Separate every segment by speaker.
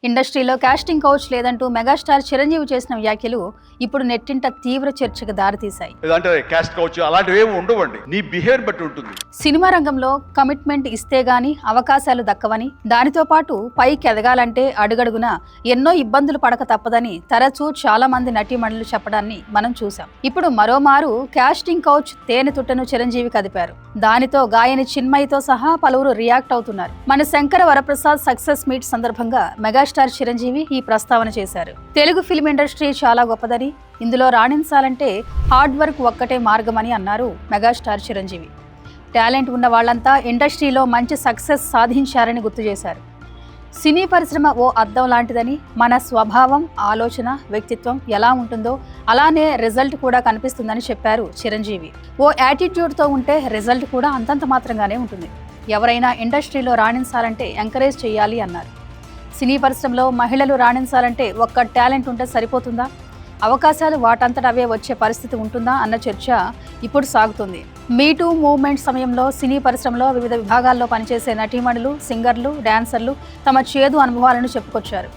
Speaker 1: ఇండస్ట్రీలో casting couch లేదంటూ megastar Chiranjeevi చేసిన వ్యాఖ్యలు ఇప్పుడు నెట్టింట తీవ్ర చర్చకు దారితీశాయి. సినిమా రంగంలో కమిట్మెంట్ ఇస్తే గాని అవకాశాలు దక్కవని, దానితో పాటు పైకి ఎదగాలంటే అడుగడుగున ఎన్నో ఇబ్బందులు పడక తప్పదని తరచూ చాలా మంది నటీమణులు చెప్పడాన్ని మనం చూసాం. ఇప్పుడు మరోమారు కాస్టింగ్ కౌచ్ తేనె తుట్టను చిరంజీవి కదిపారు. దానితో గాయని చిన్మయితో సహా పలువురు రియాక్ట్ అవుతున్నారు. మన శంకర వరప్రసాద్ సక్సెస్ మీట్ సందర్భంగా మెగాస్టార్ చిరంజీవి ఈ ప్రస్తావన చేశారు. తెలుగు ఫిల్మ్ ఇండస్ట్రీ చాలా గొప్పదని, ఇందులో రాణించాలంటే హార్డ్ వర్క్ ఒక్కటే మార్గమని అన్నారు మెగాస్టార్ చిరంజీవి. టాలెంట్ ఉన్న వాళ్లంతా ఇండస్ట్రీలో మంచి సక్సెస్ సాధించారని గుర్తు చేశారు. సినీ పరిశ్రమ ఓ అద్దం లాంటిదని, మన స్వభావం, ఆలోచన, వ్యక్తిత్వం ఎలా ఉంటుందో అలానే రిజల్ట్ కూడా కనిపిస్తుందని చెప్పారు చిరంజీవి. ఓ యాటిట్యూడ్తో ఉంటే రిజల్ట్ కూడా అంతంత మాత్రంగానే ఉంటుంది. ఎవరైనా ఇండస్ట్రీలో రాణించాలంటే ఎంకరేజ్ చేయాలి అన్నారు. సినీ పరిశ్రమలో మహిళలు రాణించాలంటే ఒక్క టాలెంట్ ఉంటే సరిపోతుందా? అవకాశాలు వాటంతట అవే వచ్చే పరిస్థితి ఉంటుందా అన్న చర్చ ఇప్పుడు సాగుతుంది. మీటూ మూవ్మెంట్ సమయంలో సినీ పరిశ్రమలో వివిధ విభాగాల్లో పనిచేసే నటీమణులు, సింగర్లు, డాన్సర్లు తమ చేదు అనుభవాలను చెప్పుకొచ్చారు.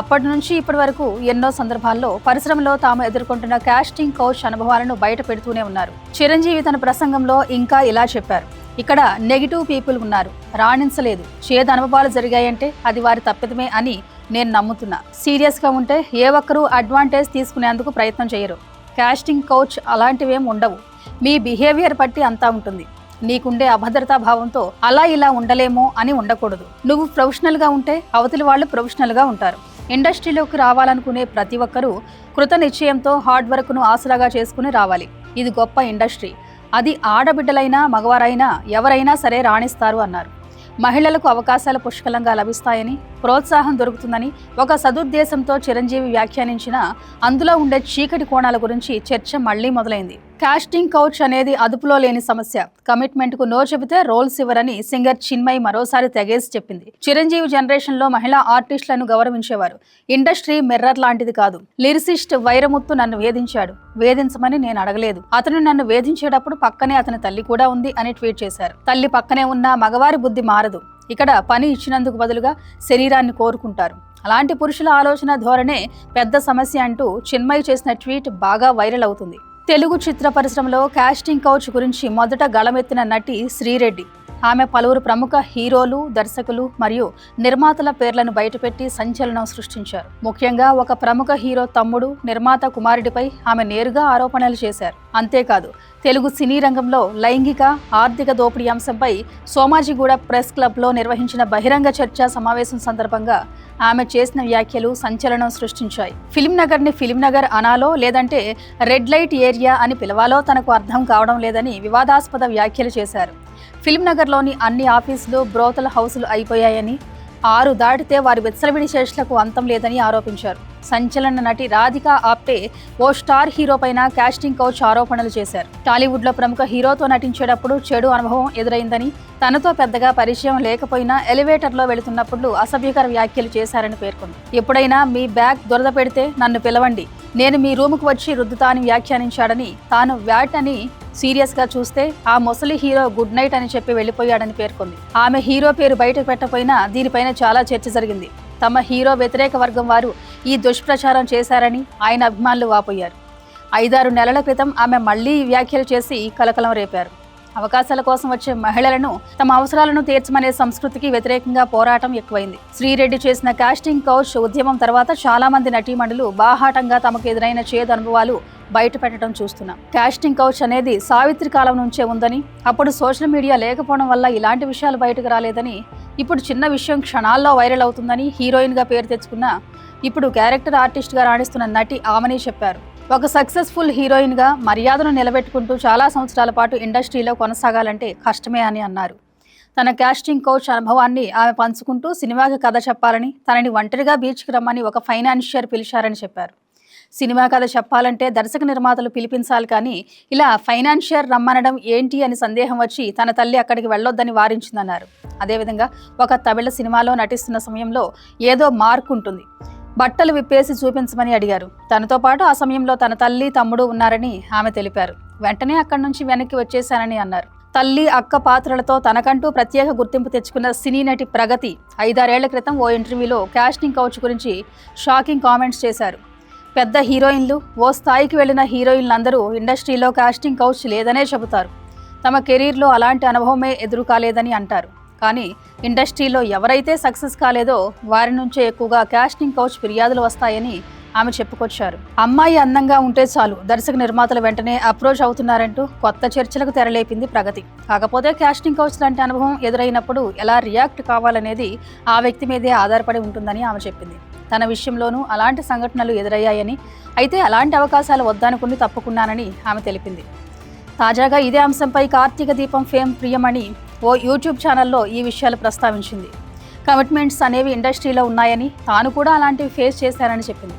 Speaker 1: అప్పటి నుంచి ఇప్పటి వరకు ఎన్నో సందర్భాల్లో పరిశ్రమలో తాము ఎదుర్కొంటున్న కాస్టింగ్ కౌచ్ అనుభవాలను బయట పెడుతూనే ఉన్నారు. చిరంజీవి తన ప్రసంగంలో ఇంకా ఇలా చెప్పారు: ఇక్కడ నెగిటివ్ పీపుల్ ఉన్నారు, రాణించలేదు, చేదు అనుభవాలు జరిగాయంటే అది వారి తప్పిదమే అని నేను నమ్ముతున్నా. సీరియస్గా ఉంటే ఏ ఒక్కరూ అడ్వాంటేజ్ తీసుకునేందుకు ప్రయత్నం చేయరు. కాస్టింగ్ కౌచ్ అలాంటివేం ఉండవు. మీ బిహేవియర్ బట్టి అంతా ఉంటుంది. నీకుండే అభద్రతా భావంతో అలా ఇలా ఉండలేమో అని ఉండకూడదు. నువ్వు ప్రొఫెషనల్గా ఉంటే అవతలి వాళ్ళు ప్రొఫెషనల్గా ఉంటారు. ఇండస్ట్రీలోకి రావాలనుకునే ప్రతి ఒక్కరూ కృత నిశ్చయంతో హార్డ్ వర్క్ను ఆసరాగా చేసుకుని రావాలి. ఇది గొప్ప ఇండస్ట్రీ. అది ఆడబిడ్డలైనా మగవారైనా ఎవరైనా సరే రాణిస్తారు అన్నారు. మహిళలకు అవకాశాలు పుష్కలంగా లభిస్తాయని, ప్రోత్సాహం దొరుకుతుందని ఒక సదుద్దేశంతో చిరంజీవి వ్యాఖ్యానించిన అందులో ఉండే చీకటి కోణాల గురించి చర్చ మళ్లీ మొదలైంది. కాస్టింగ్ కౌచ్ అనేది అదుపులో లేని సమస్య. కమిట్మెంట్ కు నో చెబితే రోల్స్ ఇవ్వరని సింగర్ చిన్మయి మరోసారి తెగేసి చెప్పింది. చిరంజీవి జనరేషన్ లో మహిళా ఆర్టిస్టులను గౌరవించేవారు. ఇండస్ట్రీ మిర్రర్ లాంటిది కాదు. లిరిసిస్ట్ వైరముత్తు నన్ను వేధించాడు, వేధించమని నేను అడగలేదు. అతను నన్ను వేధించేటప్పుడు పక్కనే అతని తల్లి కూడా ఉంది అని ట్వీట్ చేశారు. తల్లి పక్కనే ఉన్న మగవారి బుద్ధి మారదు. ఇక్కడ పని ఇచ్చినందుకు బదులుగా శరీరాన్ని కోరుకుంటారు. అలాంటి పురుషుల ఆలోచన ధోరణే పెద్ద సమస్య అంటూ చిన్మయి చేసిన ట్వీట్ బాగా వైరల్ అవుతుంది. తెలుగు చిత్ర పరిశ్రమలో కాస్టింగ్ కౌచ్ గురించి మొదట గళమెత్తిన నటి శ్రీరెడ్డి. ఆమె పలువురు ప్రముఖ హీరోలు, దర్శకులు మరియు నిర్మాతల పేర్లను బయటపెట్టి సంచలనం సృష్టించారు. ముఖ్యంగా ఒక ప్రముఖ హీరో తమ్ముడు, నిర్మాత కుమారుడిపై ఆమె నేరుగా ఆరోపణలు చేశారు. అంతేకాదు, తెలుగు సినీ రంగంలో లైంగిక, ఆర్థిక దోపిడీ అంశంపై సోమాజిగూడ ప్రెస్ క్లబ్లో నిర్వహించిన బహిరంగ చర్చా సమావేశం సందర్భంగా ఆమె చేసిన వ్యాఖ్యలు సంచలనం సృష్టించాయి. ఫిల్మ్ నగర్ని ఫిల్మ్ నగర్ అనాలో లేదంటే రెడ్ లైట్ ఏరియా అని పిలవాలో తనకు అర్థం కావడం లేదని వివాదాస్పద వ్యాఖ్యలు చేశారు. ఫిల్మ్ నగర్లోని అన్ని ఆఫీసులు బ్రోతల హౌసులు అయిపోయాయని, 6 దాటితే వారి విచ్చలవిడి చేష్టలకు అంతం లేదని ఆరోపించారు. సంచలన నటి రాధికా ఆప్టే ఓ స్టార్ హీరో పైన కాస్టింగ్ కౌచ్ ఆరోపణలు చేశారు. టాలీవుడ్ లో ప్రముఖ హీరోతో నటించేటప్పుడు చెడు అనుభవం ఎదురైందని, తనతో పెద్దగా పరిచయం లేకపోయినా ఎలివేటర్లో వెళుతున్నప్పుడు అసభ్యకర వ్యాఖ్యలు చేశారని పేర్కొంది. ఎప్పుడైనా మీ బ్యాగ్ దురద పెడితే నన్ను పిలవండి, నేను మీ రూముకు వచ్చి రుద్దుతా అని వ్యాఖ్యానించాడని, తాను వ్యాట్ అని సీరియస్ గా చూస్తే ఆ ముసలి హీరో గుడ్ నైట్ అని చెప్పి వెళ్లిపోయాడని పేర్కొంది. ఆమె హీరో పేరు బయటకు పెట్టకపోయినా దీనిపైన చాలా చర్చ జరిగింది. తమ హీరో వ్యతిరేక వర్గం వారు ఈ దుష్ప్రచారం చేశారని ఆయన అభిమానులు వాపోయారు. 5-6 నెలల క్రితం ఆమె మళ్లీ ఈ వ్యాఖ్యలు చేసి కలకలం రేపారు. అవకాశాల కోసం వచ్చే మహిళలను తమ అవసరాలను తీర్చమనే సంస్కృతికి వ్యతిరేకంగా పోరాటం ఎక్కువైంది. శ్రీరెడ్డి చేసిన కాస్టింగ్ కౌచ్ ఉద్యమం తర్వాత చాలా మంది నటీమణులు బాహాటంగా తమకు ఎదురైన చేదు అనుభవాలు బయట పెట్టడం చూస్తున్నాం. కాస్టింగ్ కౌచ్ అనేది సావిత్రి కాలం నుంచే ఉందని, అప్పుడు సోషల్ మీడియా లేకపోవడం వల్ల ఇలాంటి విషయాలు బయటకు రాలేదని, ఇప్పుడు చిన్న విషయం క్షణాల్లో వైరల్ అవుతుందని హీరోయిన్ గా పేరు తెచ్చుకున్న, ఇప్పుడు క్యారెక్టర్ ఆర్టిస్ట్ గా రాణిస్తున్న నటి ఆమెని చెప్పారు. ఒక సక్సెస్ఫుల్ హీరోయిన్ గా మర్యాదను నిలబెట్టుకుంటూ చాలా సంవత్సరాల పాటు ఇండస్ట్రీలో కొనసాగాలంటే కష్టమే అని అన్నారు. తన కాస్టింగ్ కౌచ్ అనుభవాన్ని ఆమె పంచుకుంటూ సినిమాకి కథ చెప్పాలని, తనని ఒంటరిగా బీచ్కి రమ్మని ఒక ఫైనాన్షియర్ పిలిచారని చెప్పారు. సినిమా కథ చెప్పాలంటే దర్శక నిర్మాతలు పిలిపించాలి, కానీ ఇలా ఫైనాన్షియర్ రమ్మనడం ఏంటి అని సందేహం వచ్చి తన తల్లి అక్కడికి వెళ్ళొద్దని వారించిందన్నారు. అదేవిధంగా ఒక తమిళ సినిమాలో నటిస్తున్న సమయంలో ఏదో మార్క్ ఉంటుంది, బట్టలు విప్పేసి చూపించమని అడిగారు. తనతో పాటు ఆ సమయంలో తన తల్లి, తమ్ముడు ఉన్నారని ఆమె తెలిపారు. వెంటనే అక్కడి నుంచి వెనక్కి వచ్చేశానని అన్నారు. తల్లి అక్క పాత్రలతో తనకంటూ ప్రత్యేక గుర్తింపు తెచ్చుకున్న సినీ నటి ప్రగతి 5-6 ఏళ్ల క్రితం ఓ ఇంటర్వ్యూలో కాస్టింగ్ కౌచ్ గురించి షాకింగ్ కామెంట్స్ చేశారు. పెద్ద హీరోయిన్లు, ఓ స్థాయికి వెళ్లిన హీరోయిన్లందరూ ఇండస్ట్రీలో కాస్టింగ్ కౌచ్ లేదనే చెబుతారు. తమ కెరీర్లో అలాంటి అనుభవమే ఎదురు కాలేదని అంటారు. కానీ ఇండస్ట్రీలో ఎవరైతే సక్సెస్ కాలేదో వారి నుంచే ఎక్కువగా కాస్టింగ్ కౌచ్ ఫిర్యాదులు వస్తాయని ఆమె చెప్పుకొచ్చారు. అమ్మాయి అందంగా ఉంటే చాలు దర్శక నిర్మాతలు వెంటనే అప్రోచ్ అవుతున్నారంటూ కొత్త చర్చలకు తెరలేపింది ప్రగతి. కాకపోతే కాస్టింగ్ కౌచ్ లాంటి అనుభవం ఎదురైనప్పుడు ఎలా రియాక్ట్ కావాలనేది ఆ వ్యక్తి మీదే ఆధారపడి ఉంటుందని ఆమె చెప్పింది. తన విషయంలోనూ అలాంటి సంఘటనలు ఎదురయ్యాయని, అయితే అలాంటి అవకాశాలు వద్దనుకుని తప్పుకున్నానని ఆమె తెలిపింది. తాజాగా ఇదే అంశంపై కార్తీక దీపం ఫేమ్ ప్రియమణి ఓ యూట్యూబ్ ఛానల్లో ఈ విషయాలు ప్రస్తావించింది. కమిట్మెంట్స్ అనేవి ఇండస్ట్రీలో ఉన్నాయని, తాను కూడా అలాంటివి ఫేస్ చేశానని చెప్పింది.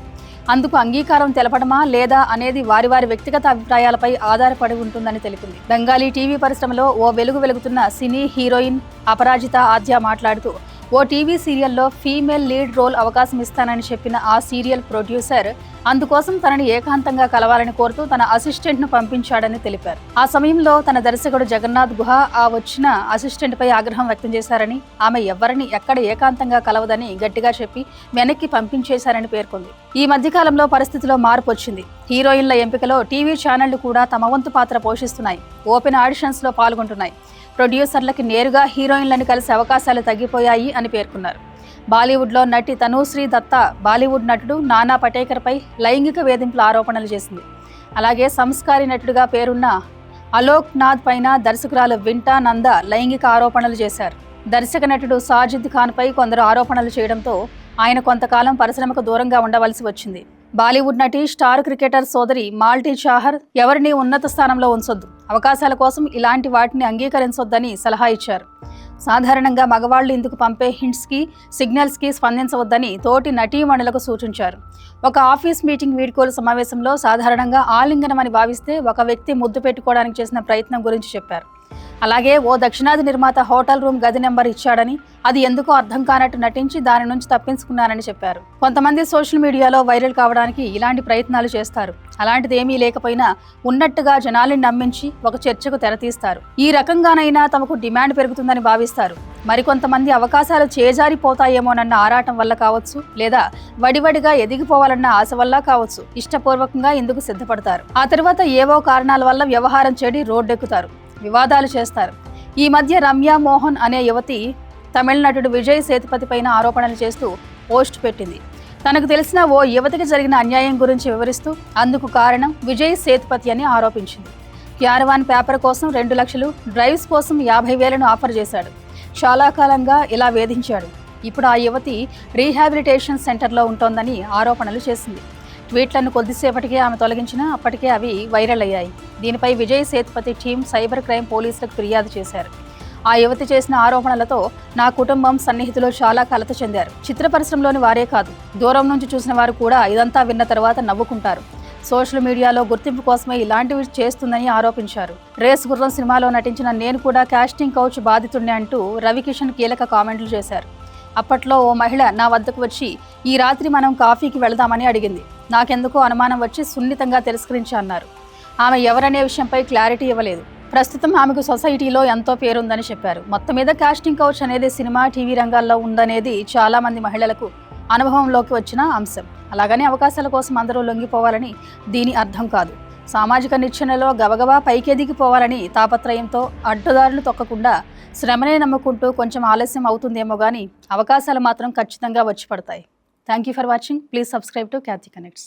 Speaker 1: అందుకు అంగీకారం తెలపడమా లేదా అనేది వారి వ్యక్తిగత అభిప్రాయాలపై ఆధారపడి ఉంటుందని తెలిపింది. బెంగాలీ టీవీ పరిశ్రమలో ఓ వెలుగుతున్న సినీ హీరోయిన్ అపరాజిత ఆద్య మాట్లాడుతూ, ఓ టీవీ సీరియల్లో ఫీమేల్ లీడ్ రోల్ అవకాశం ఇస్తానని చెప్పిన ఆ సీరియల్ ప్రొడ్యూసర్ అందుకోసం తనని ఏకాంతంగా కలవాలని కోరుతూ తన అసిస్టెంట్ను పంపించాడని తెలిపారు. ఆ సమయంలో తన దర్శకుడు జగన్నాథ్ గుహ ఆ వచ్చిన అసిస్టెంట్పై ఆగ్రహం వ్యక్తం చేశారని, ఆమె ఎవరిని ఎక్కడ ఏకాంతంగా కలవదని గట్టిగా చెప్పి వెనక్కి పంపించేశారని పేర్కొంది. ఈ మధ్యకాలంలో పరిస్థితిలో మార్పు వచ్చింది. హీరోయిన్ల ఎంపికలో టీవీ ఛానళ్లు కూడా తమ వంతు పాత్ర పోషిస్తున్నాయి. ఓపెన్ ఆడిషన్స్లో పాల్గొంటున్నాయి. ప్రొడ్యూసర్లకి నేరుగా హీరోయిన్లను కలిసే అవకాశాలు తగ్గిపోయాయి అని పేర్కొన్నారు. బాలీవుడ్లో నటి తనూశ్రీ దత్తా బాలీవుడ్ నటుడు నానా పటేకర్పై లైంగిక వేధింపుల ఆరోపణలు చేసింది. అలాగే సంస్కారి నటుడిగా పేరున్న అలోక్ నాథ్ పైన దర్శకురాలు వింటా నంద లైంగిక ఆరోపణలు చేశారు. దర్శక నటుడు సాజిద్ ఖాన్పై కొందరు ఆరోపణలు చేయడంతో ఆయన కొంతకాలం పరిశ్రమకు దూరంగా ఉండవలసి వచ్చింది. బాలీవుడ్ నటి స్టార్ క్రికెటర్ సోదరి మాల్టీ చాహర్ ఎవరిని ఉన్నత స్థానంలో ఉంచొద్దు, అవకాశాల కోసం ఇలాంటి వాటిని అంగీకరించొద్దని సలహా ఇచ్చారు. సాధారణంగా మగవాళ్లు ఇందుకు పంపే హింట్స్కి, సిగ్నల్స్కి స్పందించవద్దని తోటి నటీమణులకు సూచించారు. ఒక ఆఫీస్ మీటింగ్ వీడ్కోలు సమావేశంలో సాధారణంగా ఆలింగనమని భావిస్తే ఒక వ్యక్తి ముద్దు పెట్టుకోవడానికి చేసిన ప్రయత్నం గురించి చెప్పారు. అలాగే ఓ దక్షిణాది నిర్మాత హోటల్ రూమ్ గది నెంబర్ ఇచ్చాడని, అది ఎందుకో అర్థం కానట్టు నటించి దాని నుంచి తప్పించుకున్నానని చెప్పారు. కొంతమంది సోషల్ మీడియాలో వైరల్ కావడానికి ఇలాంటి ప్రయత్నాలు చేస్తారు. అలాంటిది ఏమీ లేకపోయినా ఉన్నట్టుగా జనాల్ని నమ్మించి ఒక చర్చకు తెరతీస్తారు. ఈ రకంగానైనా తమకు డిమాండ్ పెరుగుతుందని భావిస్తారు. మరికొంతమంది అవకాశాలు చేజారిపోతాయేమోనన్న ఆరాటం వల్ల కావచ్చు, లేదా వడివడిగా ఎదిగిపోవాలన్న ఆశ వల్ల కావచ్చు, ఇష్టపూర్వకంగా ఇందుకు సిద్ధపడతారు. ఆ తర్వాత ఏవో కారణాల వల్ల వ్యవహారం చెడి రోడ్డెక్కుతారు, వివాదాలు చేస్తారు. ఈ మధ్య రమ్య మోహన్ అనే యువతి తమిళ నటుడు విజయ్ సేతుపతి పైన ఆరోపణలు చేస్తూ పోస్ట్ పెట్టింది. తనకు తెలిసిన ఓ యువతికి జరిగిన అన్యాయం గురించి వివరిస్తూ అందుకు కారణం విజయ్ సేతుపతి అని ఆరోపించింది. క్యారవాన్ పేపర్ కోసం 2 లక్షలు, డ్రైవ్స్ కోసం 50,000 ఆఫర్ చేశాడు. చాలా కాలంగా ఇలా వేధించాడు. ఇప్పుడు ఆ యువతి రీహాబిలిటేషన్ సెంటర్లో ఉంటోందని ఆరోపణలు చేసింది. ట్వీట్లను కొద్దిసేపటికే ఆమె తొలగించినా అప్పటికే అవి వైరల్ అయ్యాయి. దీనిపై Vijay Sethupathi team cyber crime పోలీసులకు ఫిర్యాదు చేశారు. ఆ యువతి చేసిన ఆరోపణలతో నా కుటుంబం, సన్నిహితులు చాలా కలత చెందారు. చిత్ర పరిశ్రమలోని వారే కాదు, దూరం నుంచి చూసిన వారు కూడా ఇదంతా విన్న తర్వాత నవ్వుకుంటారు. సోషల్ మీడియాలో గుర్తింపు కోసమే ఇలాంటివి చేస్తుందని ఆరోపించారు. రేస్ గుర్రం సినిమాలో నటించిన నేను కూడా కాస్టింగ్ కౌచ్ బాధితుడిని అంటూ రవికిషన్ కీలక కామెంట్లు చేశారు. అప్పట్లో ఓ మహిళ నా వద్దకు వచ్చి ఈ రాత్రి మనం కాఫీకి వెళదామని అడిగింది. నాకెందుకో అనుమానం వచ్చి సున్నితంగా తిరస్కరించి అన్నారు. ఆమె ఎవరనే విషయంపై క్లారిటీ ఇవ్వలేదు. ప్రస్తుతం ఆమెకు సొసైటీలో ఎంతో పేరుందని చెప్పారు. మొత్తం మీద కాస్టింగ్ కౌచ్ అనేది సినిమా, టీవీ రంగాల్లో ఉందనేది చాలా మంది మహిళలకు అనుభవంలోకి వచ్చిన అంశం. అలాగని అవకాశాల కోసం అందరూ లొంగిపోవాలని దీని అర్థం కాదు. సామాజిక నిచ్చెనలో గబగబా పైకెదిగిపోవాలని తాపత్రయంతో అడ్డుదారులు తొక్కకుండా శ్రమనే నమ్ముకుంటూ కొంచెం ఆలస్యం అవుతుందేమో కానీ అవకాశాలు మాత్రం ఖచ్చితంగా వచ్చి పడతాయి. Thank you for watching. Please subscribe to Khyati connects.